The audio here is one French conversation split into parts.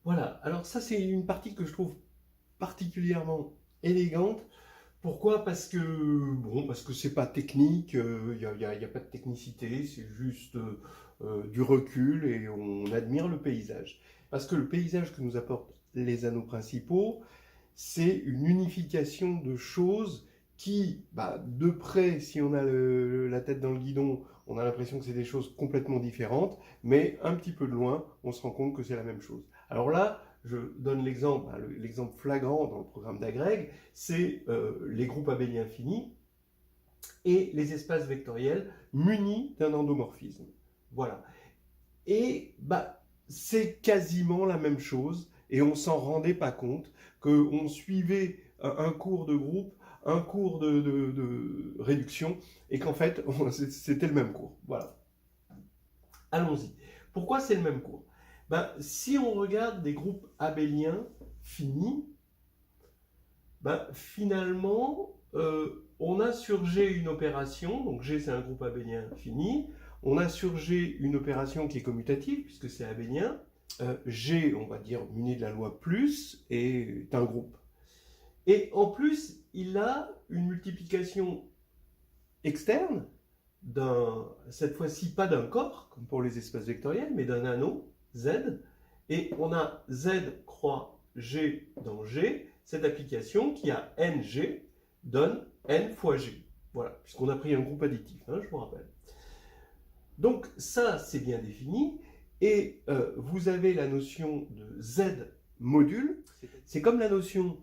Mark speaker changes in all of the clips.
Speaker 1: Voilà, alors ça c'est une partie que je trouve particulièrement élégante. Pourquoi? Parce que c'est pas technique, y a pas de technicité, c'est juste du recul et on admire le paysage. Parce que le paysage que nous apportent les anneaux principaux, c'est une unification de choses qui, de près, si on a la tête dans le guidon, on a l'impression que c'est des choses complètement différentes, mais un petit peu de loin, on se rend compte que c'est la même chose. Alors là, je donne l'exemple, l'exemple flagrant dans le programme d'Agreg, c'est les groupes abéliens finis et les espaces vectoriels munis d'un endomorphisme. Voilà. Et c'est quasiment la même chose, et on s'en rendait pas compte, qu'on suivait un cours de groupe, un cours de réduction, et qu'en fait, c'était le même cours. Voilà. Allons-y. Pourquoi c'est le même cours? Si on regarde des groupes abéliens finis, finalement, on a sur G une opération, donc G c'est un groupe abélien fini, on a sur G une opération qui est commutative, puisque c'est abélien, G, on va dire, muni de la loi plus, est un groupe. Et en plus, il a une multiplication externe, cette fois-ci pas d'un corps, comme pour les espaces vectoriels, mais d'un anneau, Z, et on a Z croix G dans G, cette application qui a NG donne N fois G. Voilà, puisqu'on a pris un groupe additif, je vous rappelle. Donc ça, c'est bien défini, et vous avez la notion de Z module, c'est comme la notion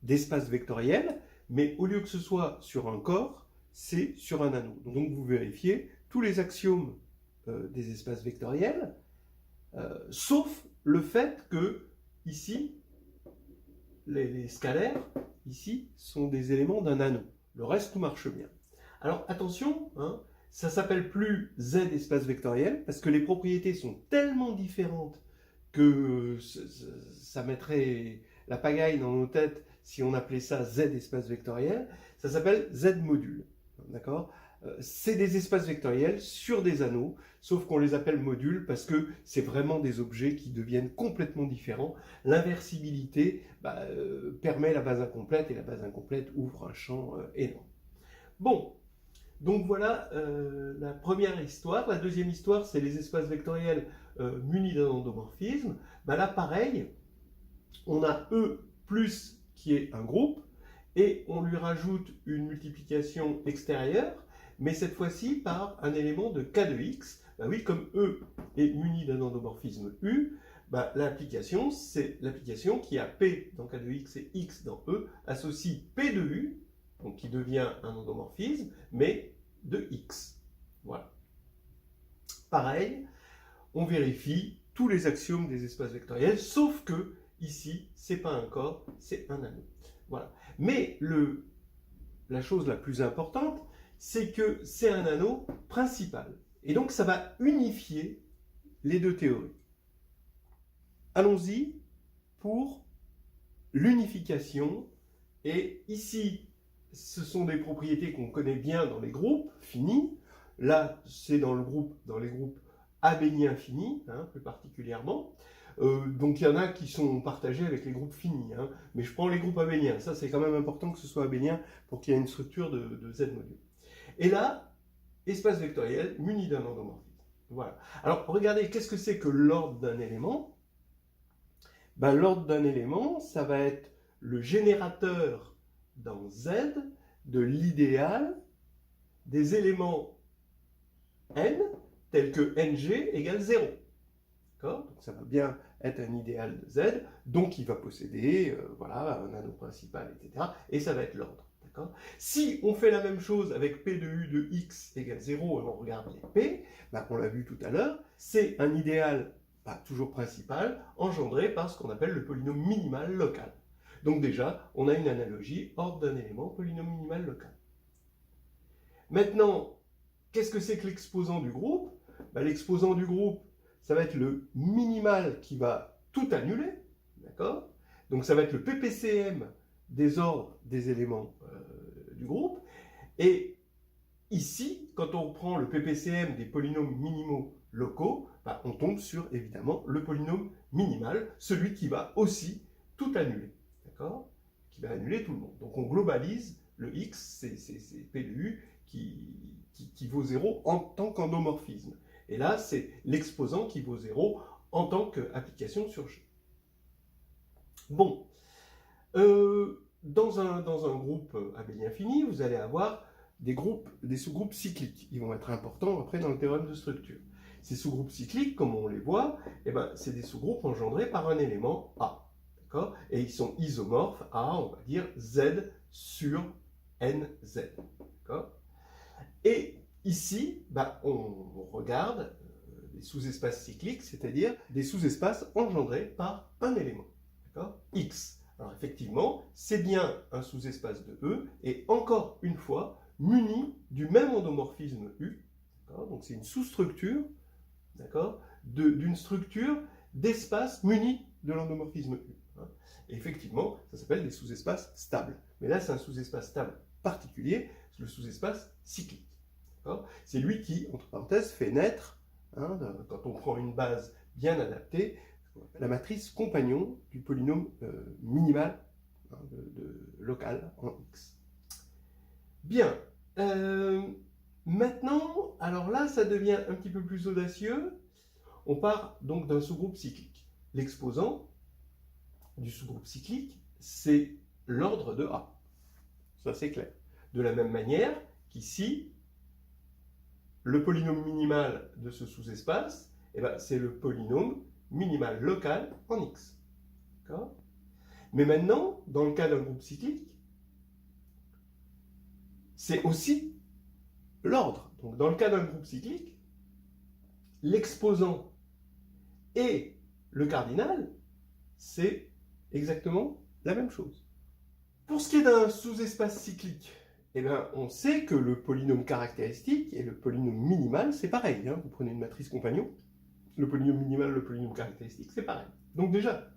Speaker 1: d'espace vectoriel, mais au lieu que ce soit sur un corps, c'est sur un anneau. Donc vous vérifiez tous les axiomes des espaces vectoriels, sauf le fait que, ici, les scalaires, ici, sont des éléments d'un anneau. Le reste, tout marche bien. Alors attention, ça ne s'appelle plus Z espace vectoriel, parce que les propriétés sont tellement différentes que ça mettrait la pagaille dans nos têtes si on appelait ça Z espace vectoriel. Ça s'appelle Z module. D'accord? C'est des espaces vectoriels sur des anneaux, sauf qu'on les appelle modules parce que c'est vraiment des objets qui deviennent complètement différents. L'inversibilité permet la base incomplète et la base incomplète ouvre un champ énorme. Bon, donc voilà la première histoire. La deuxième histoire, c'est les espaces vectoriels munis d'un endomorphisme. Là, pareil, on a E plus qui est un groupe et on lui rajoute une multiplication extérieure, mais cette fois-ci par un élément de K de X. Oui, comme E est muni d'un endomorphisme U, l'application, c'est l'application qui a P dans K de X et X dans E, associe P de U, donc qui devient un endomorphisme, mais de X. Voilà. Pareil, on vérifie tous les axiomes des espaces vectoriels, sauf que ici, c'est pas un corps, c'est un anneau. Voilà. Mais la chose la plus importante, c'est que c'est un anneau principal. Et donc, ça va unifier les deux théories. Allons-y pour l'unification. Et ici, ce sont des propriétés qu'on connaît bien dans les groupes finis. Là, c'est dans les groupes abéliens finis, plus particulièrement. Donc il y en a qui sont partagés avec les groupes finis, mais je prends les groupes abéliens. Ça, c'est quand même important que ce soit abélien pour qu'il y ait une structure de Z module. Et là, espace vectoriel muni d'un endomorphisme. Voilà. Alors, regardez, qu'est-ce que c'est que l'ordre d'un élément? L'ordre d'un élément, ça va être le générateur dans Z de l'idéal des éléments n tels que ng égale 0. Donc ça va bien être un idéal de Z, donc il va posséder un anneau principal, etc. Et ça va être l'ordre. Si on fait la même chose avec P de U de X égale 0, et on regarde les P, on l'a vu tout à l'heure, c'est un idéal toujours principal, engendré par ce qu'on appelle le polynôme minimal local. Donc déjà, on a une analogie ordre d'un élément, polynôme minimal local. Maintenant, qu'est-ce que c'est que l'exposant du groupe? L'exposant du groupe, ça va être le minimal qui va tout annuler, d'accord? Donc ça va être le PPCM des ordres des éléments du groupe. Et ici, quand on reprend le PPCM des polynômes minimaux locaux, on tombe sur, évidemment, le polynôme minimal, celui qui va aussi tout annuler, d'accord? Qui va annuler tout le monde. Donc on globalise le x, c'est P de U, qui vaut 0 en tant qu'endomorphisme. Et là, c'est l'exposant qui vaut 0 en tant qu'application sur G. Bon, dans un groupe abélien fini, vous allez avoir des sous-groupes cycliques. Ils vont être importants après dans le théorème de structure. Ces sous-groupes cycliques, comme on les voit, c'est des sous-groupes engendrés par un élément A. Et ils sont isomorphes à, on va dire, Z sur NZ. Et ici, on regarde des sous-espaces cycliques, c'est-à-dire des sous-espaces engendrés par un élément. X. Alors effectivement, c'est bien un sous-espace de E, et encore une fois, muni du même endomorphisme U. Donc c'est une sous-structure, d'une structure d'espace muni de l'endomorphisme U. Et effectivement, ça s'appelle des sous-espaces stables. Mais là, c'est un sous-espace stable particulier, le sous-espace cyclique. C'est lui qui, entre parenthèses, fait naître, quand on prend une base bien adaptée, la matrice compagnon du polynôme minimal local en X. Bien. Maintenant, alors là, ça devient un petit peu plus audacieux. On part donc d'un sous-groupe cyclique. L'exposant du sous-groupe cyclique, c'est l'ordre de A. Ça, c'est clair. De la même manière qu'ici, le polynôme minimal de ce sous-espace, c'est le polynôme minimal local en X. Mais maintenant, dans le cas d'un groupe cyclique, c'est aussi l'ordre. Donc, dans le cas d'un groupe cyclique, l'exposant et le cardinal, c'est exactement la même chose. Pour ce qui est d'un sous-espace cyclique, on sait que le polynôme caractéristique et le polynôme minimal, c'est pareil. Vous prenez une matrice compagnon, le polynôme minimal, le polynôme caractéristique, c'est pareil. Donc déjà,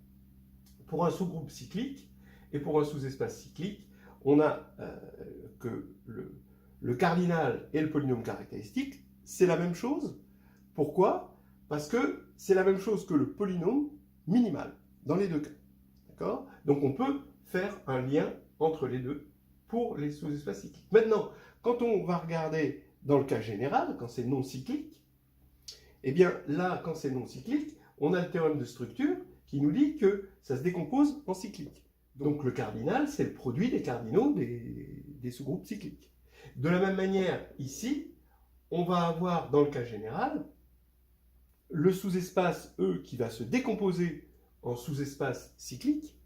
Speaker 1: pour un sous-groupe cyclique et pour un sous-espace cyclique, on a que le cardinal et le polynôme caractéristique, c'est la même chose. Pourquoi? Parce que c'est la même chose que le polynôme minimal, dans les deux cas. Donc on peut faire un lien entre les deux pour les sous-espaces cycliques. Maintenant, quand on va regarder dans le cas général, quand c'est non cyclique, là, quand c'est non cyclique, on a le théorème de structure qui nous dit que ça se décompose en cyclique. Donc le cardinal, c'est le produit des cardinaux des sous-groupes cycliques. De la même manière, ici, on va avoir, dans le cas général, le sous-espace E qui va se décomposer en sous-espace cyclique,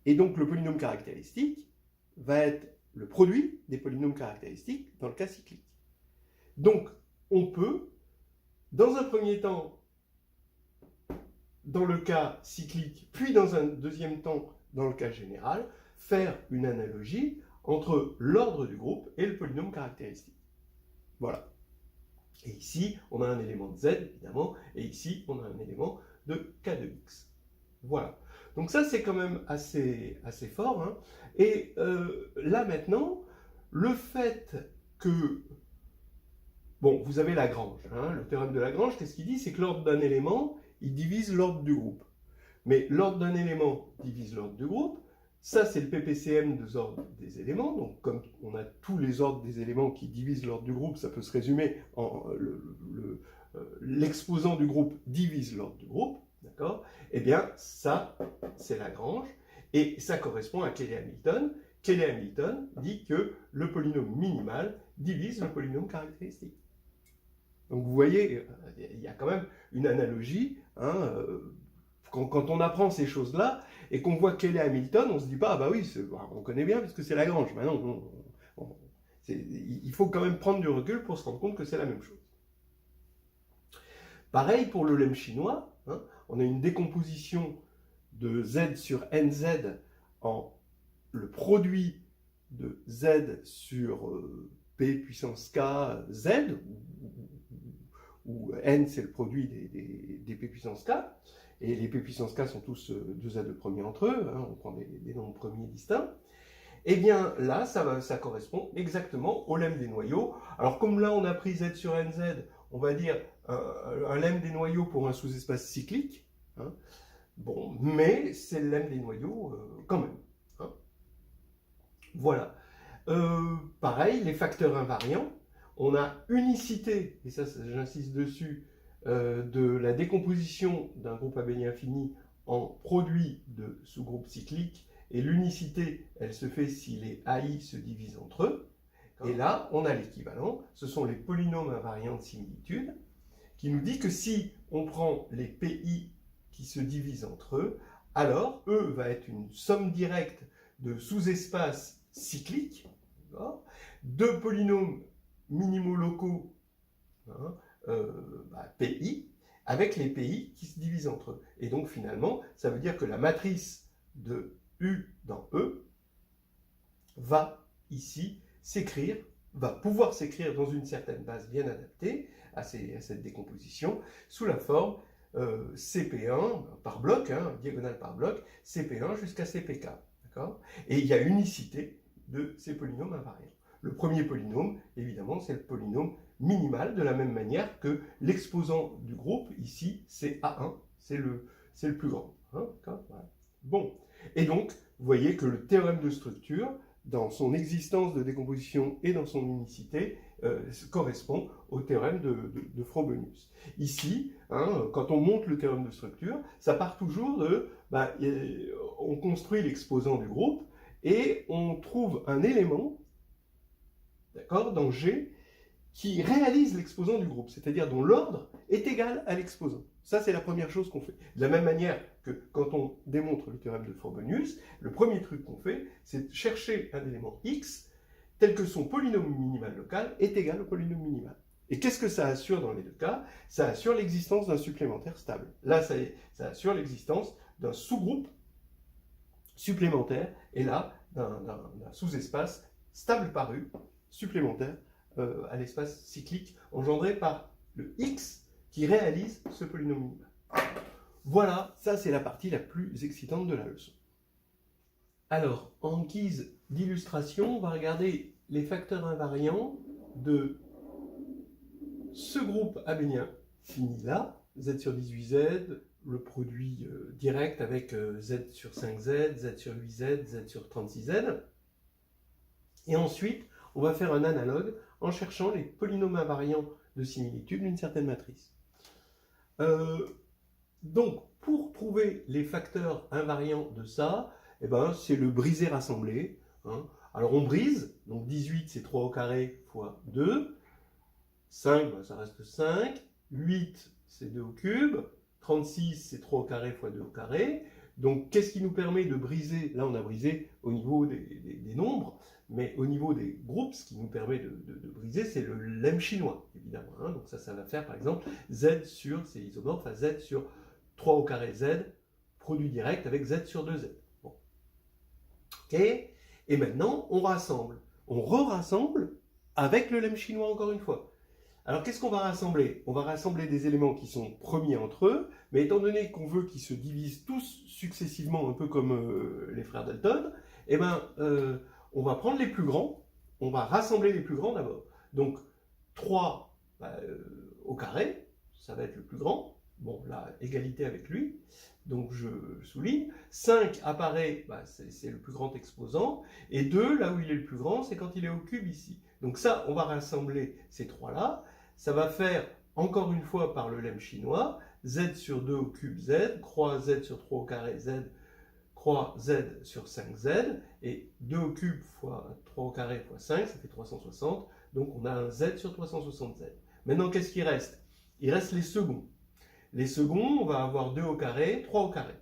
Speaker 1: et donc le polynôme caractéristique va être le produit des polynômes caractéristiques dans le cas cyclique. Donc, on peut, dans un premier temps, dans le cas cyclique, puis dans un deuxième temps, dans le cas général, faire une analogie entre l'ordre du groupe et le polynôme caractéristique. Voilà. Et ici, on a un élément de Z, évidemment, et ici, on a un élément de K de X. Voilà. Donc ça, c'est quand même assez fort. Et là, maintenant, le fait que... Bon, vous avez Lagrange. Le théorème de Lagrange, qu'est-ce qu'il dit? C'est que l'ordre d'un élément, il divise l'ordre du groupe. Mais l'ordre d'un élément divise l'ordre du groupe. Ça, c'est le PPCM des ordres des éléments. Donc, comme on a tous les ordres des éléments qui divisent l'ordre du groupe, ça peut se résumer en l'exposant du groupe divise l'ordre du groupe. D'accord? Ça, c'est Lagrange. Et ça correspond à Cayley-Hamilton. Cayley-Hamilton dit que le polynôme minimal divise le polynôme caractéristique. Donc, vous voyez, il y a quand même une analogie. Quand on apprend ces choses-là, et qu'on voit Cayley-Hamilton, on ne se dit pas, ah bah oui, on connaît bien parce que c'est Lagrange. Mais non, il faut quand même prendre du recul pour se rendre compte que c'est la même chose. Pareil pour le lemme chinois, on a une décomposition de Z sur NZ en le produit de Z sur P puissance K Z, où N c'est le produit des P puissance K, et les P puissance K sont tous 2Z premiers entre eux, on prend des nombres premiers distincts. Et bien là, ça correspond exactement au lemme des noyaux. Alors comme là on a pris Z sur NZ, on va dire un lemme des noyaux pour un sous-espace cyclique. Hein. Bon, mais c'est le lemme des noyaux quand même. Hein. Voilà. Pareil, les facteurs invariants. On a unicité, et ça j'insiste dessus, de la décomposition d'un groupe abélien fini en produit de sous-groupes cycliques. Et l'unicité, elle se fait si les AI se divisent entre eux. Et là, on a l'équivalent. Ce sont les polynômes invariants de similitude qui nous dit que si on prend les PI qui se divisent entre eux, alors E va être une somme directe de sous-espaces cycliques, de polynômes minimaux locaux, hein, PI, avec les PI qui se divisent entre eux. Et donc finalement, ça veut dire que la matrice de U dans E va ici s'écrire, va pouvoir s'écrire dans une certaine base bien adaptée à cette décomposition, sous la forme CP1 par bloc, hein, diagonale par bloc, CP1 jusqu'à CPK. Et il y a unicité de ces polynômes invariants. Le premier polynôme, évidemment, c'est le polynôme minimal, de la même manière que l'exposant du groupe, ici, c'est A1, c'est le plus grand. Hein, voilà. Bon, et donc, vous voyez que le théorème de structure, dans son existence de décomposition et dans son unicité, correspond au théorème de Frobenius. Ici, hein, quand on monte le théorème de structure, ça part toujours de, on construit l'exposant du groupe et on trouve un élément, d'accord, dans G, qui réalise l'exposant du groupe, c'est-à-dire dont l'ordre est égal à l'exposant. Ça, c'est la première chose qu'on fait. De la même manière que quand on démontre le théorème de Frobenius, le premier truc qu'on fait, c'est de chercher un élément x tel que son polynôme minimal local est égal au polynôme minimal. Et qu'est-ce que ça assure dans les deux cas? Ça assure l'existence d'un supplémentaire stable. Là, ça assure l'existence d'un sous-groupe supplémentaire, et là, d'un sous-espace stable par U supplémentaire à l'espace cyclique engendré par le x qui réalise ce polynôme minimal. Voilà, ça c'est la partie la plus excitante de la leçon. Alors, en guise d'illustration, on va regarder les facteurs invariants de ce groupe abélien fini là, z sur 18z, le produit direct avec z sur 5z, z sur 8z, z sur 36z. Et ensuite, on va faire un analogue en cherchant les polynômes invariants de similitude d'une certaine matrice. Donc, pour trouver les facteurs invariants de ça, eh ben, c'est le briser-rassembler. Hein. Alors, on brise, donc 18, c'est 3 au carré fois 2. 5, ben, ça reste 5. 8, c'est 2 au cube. 36, c'est 3 au carré fois 2 au carré. Donc, qu'est-ce qui nous permet de briser? Là, on a brisé au niveau des nombres, mais au niveau des groupes, ce qui nous permet de briser, c'est le lemme chinois, évidemment. Hein. Donc, ça va faire, par exemple, z sur, c'est isomorphe, à z sur 3 au carré z, produit direct avec z sur 2z. Bon. Ok. Et maintenant, on rassemble. On re-rassemble avec le lemme chinois encore une fois. Alors, qu'est-ce qu'on va rassembler? On va rassembler des éléments qui sont premiers entre eux, mais étant donné qu'on veut qu'ils se divisent tous successivement, un peu comme les frères Dalton, eh ben, on va prendre les plus grands, on va rassembler les plus grands d'abord. Donc, 3 au carré, ça va être le plus grand. Bon, là, égalité avec lui, donc je souligne. 5 apparaît, c'est le plus grand exposant, et 2, là où il est le plus grand, c'est quand il est au cube ici. Donc ça, on va rassembler ces trois-là. Ça va faire, encore une fois, par le lemme chinois, z sur 2 au cube z, croix z sur 3 au carré z, croix z sur 5z, et 2 au cube fois 3 au carré fois 5, ça fait 360, donc on a un z sur 360z. Maintenant, qu'est-ce qui reste? Il reste les seconds. Les seconds, on va avoir 2 au carré, 3 au carré.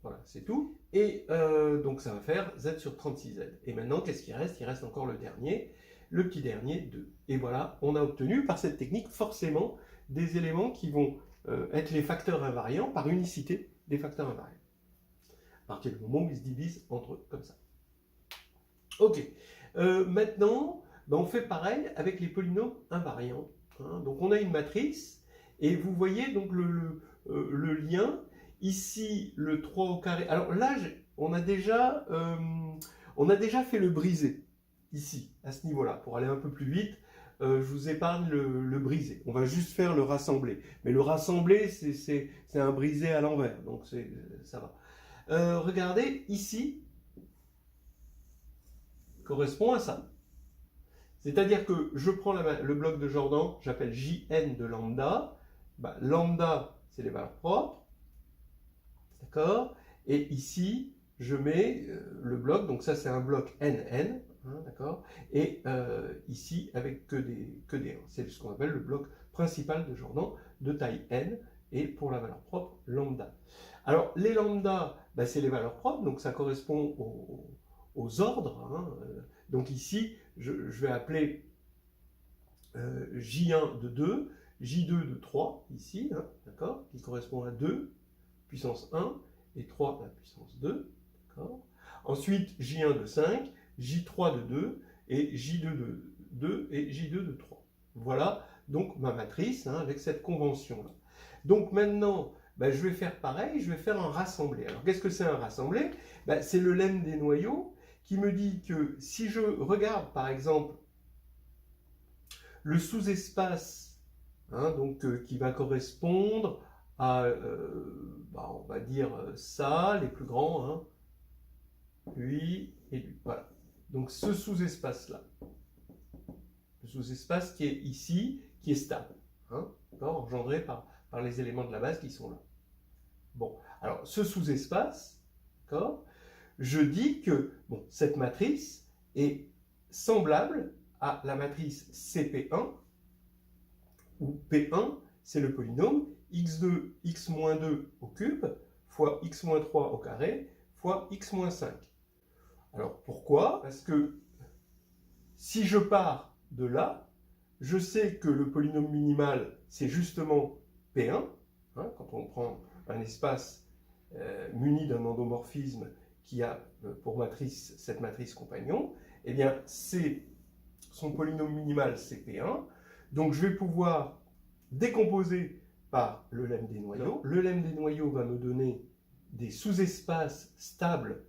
Speaker 1: Voilà, c'est tout. Et donc ça va faire z sur 36z. Et maintenant, qu'est-ce qui reste? Il reste encore le dernier. Le petit dernier, 2. Et voilà, on a obtenu par cette technique forcément des éléments qui vont être les facteurs invariants par unicité des facteurs invariants. À partir du moment où ils se divisent entre eux, comme ça. Ok. Maintenant, on fait pareil avec les polynômes invariants. Hein. Donc on a une matrice, et vous voyez donc le lien. Ici, le 3 au carré. Alors là, on a déjà fait le brisé. Ici, à ce niveau-là, pour aller un peu plus vite, je vous épargne le brisé. On va juste faire le rassemblé. Mais le rassemblé, c'est un brisé à l'envers, donc ça va. Regardez, ici, correspond à ça. C'est-à-dire que je prends le bloc de Jordan, j'appelle Jn de lambda. Bah, lambda, c'est les valeurs propres. D'accord? Et ici, je mets le bloc, donc ça c'est un bloc NN, hein, d'accord? Et ici, avec que des 1. C'est ce qu'on appelle le bloc principal de Jordan, de taille N, et pour la valeur propre, lambda. Alors, les lambda, bah, c'est les valeurs propres, donc ça correspond aux ordres. Hein. Donc ici, je vais appeler J1 de 2, J2 de 3, ici, hein, d'accord, qui correspond à 2, puissance 1, et 3 à la puissance 2, d'accord. Ensuite, J1 de 5, J3 de 2, et J2 de 2, et J2 de 3. Voilà donc ma matrice, hein, avec cette convention-là. Donc maintenant, ben, je vais faire pareil, je vais faire un rassemblé. Alors qu'est-ce que c'est un rassemblé? Ben, c'est le lemme des noyaux qui me dit que si je regarde par exemple le sous-espace, hein, donc qui va correspondre à, bah, on va dire ça, les plus grands, hein, lui et lui. Voilà. Donc ce sous-espace-là, le sous-espace qui est ici, qui est stable, hein, engendré par les éléments de la base qui sont là. Bon, alors ce sous-espace, d'accord, je dis que bon, cette matrice est semblable à la matrice CP1, où P1, c'est le polynôme x2, x-2 au cube, fois x-3 au carré, fois x-5. Alors pourquoi? Parce que si je pars de là, je sais que le polynôme minimal, c'est justement P1, hein, quand on prend un espace muni d'un endomorphisme qui a pour matrice cette matrice compagnon, eh bien son polynôme minimal c'est P1, donc je vais pouvoir décomposer par le lemme des noyaux. Le lemme des noyaux va me donner des sous-espaces stables,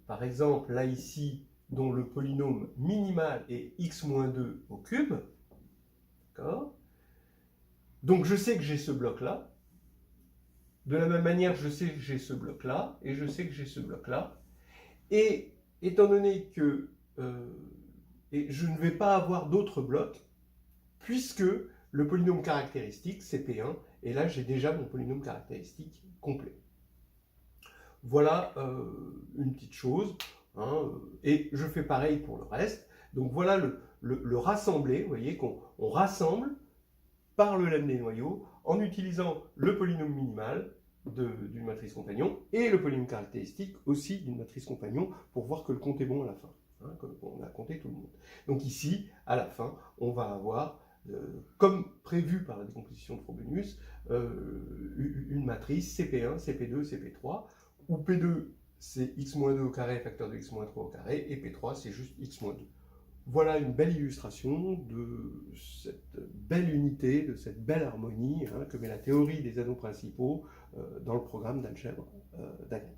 Speaker 1: par exemple là ici, dont le polynôme minimal est x-2 au cube. D'accord? Donc je sais que j'ai ce bloc-là. De la même manière, je sais que j'ai ce bloc-là, et je sais que j'ai ce bloc-là. Et étant donné que et je ne vais pas avoir d'autres blocs, puisque le polynôme caractéristique, c'est P1, et là j'ai déjà mon polynôme caractéristique complet. Voilà une petite chose, hein, et je fais pareil pour le reste. Donc voilà le rassemblé, vous voyez qu'on rassemble par le lemme des noyaux en utilisant le polynôme minimal d'une matrice compagnon et le polynôme caractéristique aussi d'une matrice compagnon pour voir que le compte est bon à la fin, hein, comme on a compté tout le monde. Donc ici, à la fin, on va avoir, comme prévu par la décomposition de Frobenius, une matrice CP1, CP2, CP3, où P2 c'est x-2 au carré facteur de x-3 au carré, et P3 c'est juste x-2. Voilà une belle illustration de cette belle unité, de cette belle harmonie, hein, que met la théorie des anneaux principaux dans le programme d'Algèbre d'Hagen.